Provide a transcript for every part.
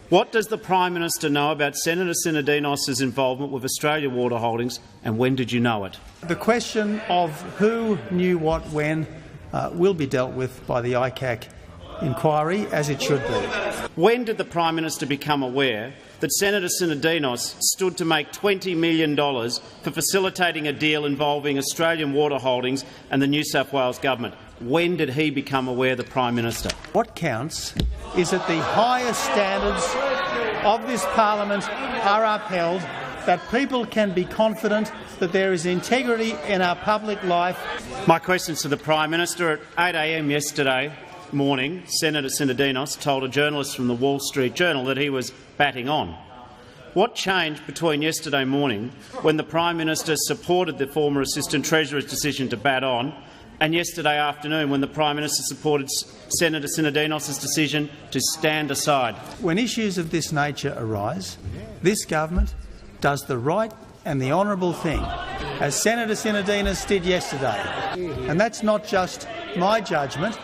What does the Prime Minister know about Senator Sinodinos' involvement with Australian Water Holdings, and when did you know it? The question of who knew what when will be dealt with by the ICAC inquiry, as it should be. When did the Prime Minister become aware that Senator Sinodinos stood to make $20 million for facilitating a deal involving Australian Water Holdings and the New South Wales Government? When did he become aware, the Prime Minister? What counts is that the highest standards of this parliament are upheld, that people can be confident that there is integrity in our public life. My questions to the Prime Minister. At 8 a.m. yesterday morning, Senator Sinodinos told a journalist from the Wall Street Journal that he was batting on. What changed between yesterday morning, when the Prime Minister supported the former Assistant Treasurer's decision to bat on, and yesterday afternoon, when the Prime Minister supported Senator Sinodinos' decision to stand aside? When issues of this nature arise, this government does the right and the honourable thing, as Senator Sinodinos did yesterday. And that's not just my judgment,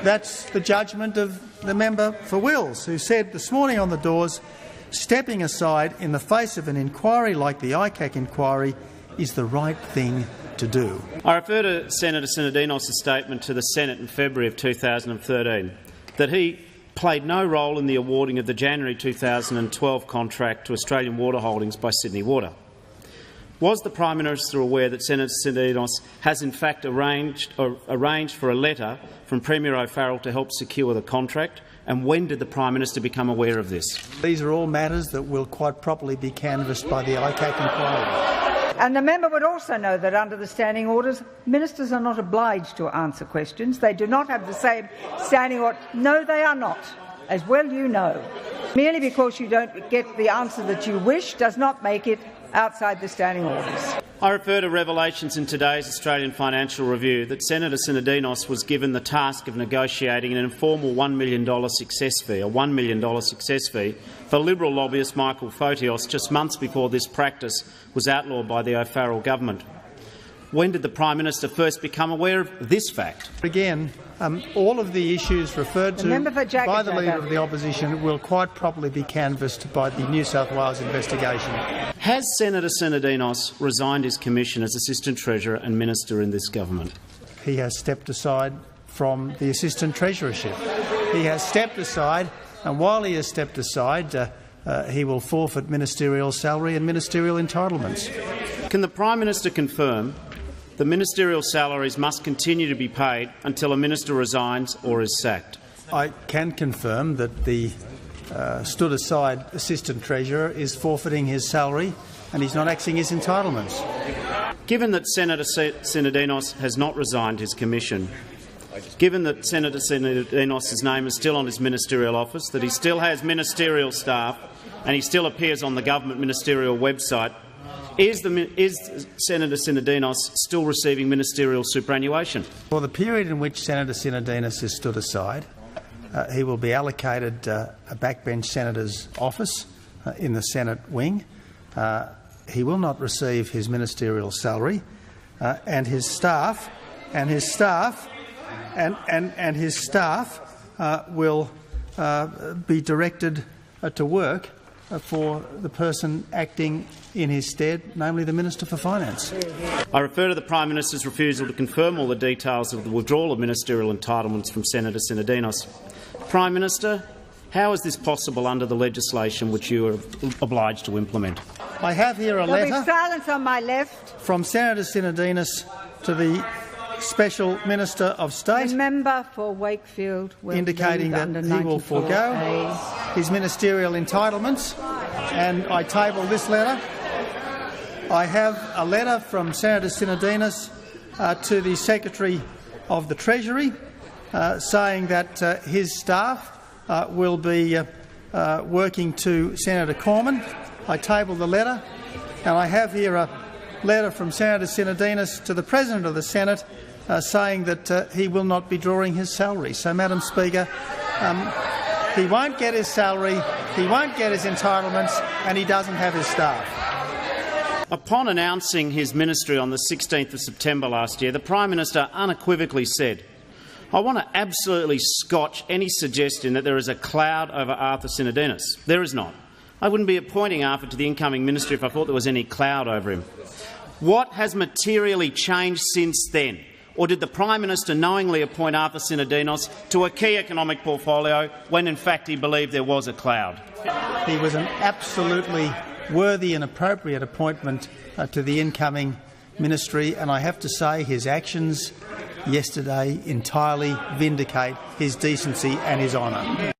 that's the judgment of the member for Wills, who said this morning on the doors, stepping aside in the face of an inquiry like the ICAC inquiry is the right thing to do. I refer to Senator Sinodinos' statement to the Senate in February of 2013 that he played no role in the awarding of the January 2012 contract to Australian Water Holdings by Sydney Water. Was the Prime Minister aware that Senator Sinodinos has in fact arranged for a letter from Premier O'Farrell to help secure the contract, and when did the Prime Minister become aware of this? These are all matters that will quite properly be canvassed by the ICAC inquiry. And the member would also know that under the standing orders, ministers are not obliged to answer questions. They do not have the same standing order. No, they are not, as well you know. Merely because you don't get the answer that you wish does not make it outside the standing orders. I refer to revelations in today's Australian Financial Review that Senator Sinodinos was given the task of negotiating an informal $1 million success fee, for Liberal lobbyist Michael Photios just months before this practice was outlawed by the O'Farrell government. When did the Prime Minister first become aware of this fact? Again, all of the issues referred to by the Leader of the Opposition will quite properly be canvassed by the New South Wales investigation. Has Senator Sinodinos resigned his commission as Assistant Treasurer and Minister in this government? He has stepped aside from the Assistant Treasurership. He has stepped aside, and while he has stepped aside, he will forfeit ministerial salary and ministerial entitlements. Can the Prime Minister confirm the ministerial salaries must continue to be paid until a minister resigns or is sacked? I can confirm that the stood-aside Assistant Treasurer is forfeiting his salary and he's not axing his entitlements. Given that Senator Sinodinos has not resigned his commission, given that Senator Sinodinos' name is still on his ministerial office, that he still has ministerial staff and he still appears on the government ministerial website, is Senator Sinodinos still receiving ministerial superannuation? For the period in which Senator Sinodinos is stood aside, he will be allocated a backbench senator's office in the Senate wing. He will not receive his ministerial salary, and his staff will be directed to work for the person acting in his stead, namely the Minister for Finance. I refer to the Prime Minister's refusal to confirm all the details of the withdrawal of ministerial entitlements from Senator Sinodinos. Prime Minister, how is this possible under the legislation which you are obliged to implement? I have here a letter silence on my left from Senator Sinodinos to the Special Minister of State, the member for Wakefield, indicating that he will forego his ministerial entitlements, and I table this letter. I have a letter from Senator Sinodinos to the Secretary of the Treasury saying that his staff will be working to Senator Cormann. I table the letter, and I have here a letter from Senator Sinodinos to the President of the Senate saying that he will not be drawing his salary. So, Madam Speaker, he won't get his salary, he won't get his entitlements, and he doesn't have his staff. Upon announcing his ministry on the 16th of September last year, the Prime Minister unequivocally said, I want to absolutely scotch any suggestion that there is a cloud over Arthur Sinodinos. There is not. I wouldn't be appointing Arthur to the incoming ministry if I thought there was any cloud over him. What has materially changed since then? Or did the Prime Minister knowingly appoint Arthur Sinodinos to a key economic portfolio when in fact he believed there was a cloud? He was an absolutely worthy and appropriate appointment to the incoming ministry, and I have to say his actions yesterday entirely vindicate his decency and his honour.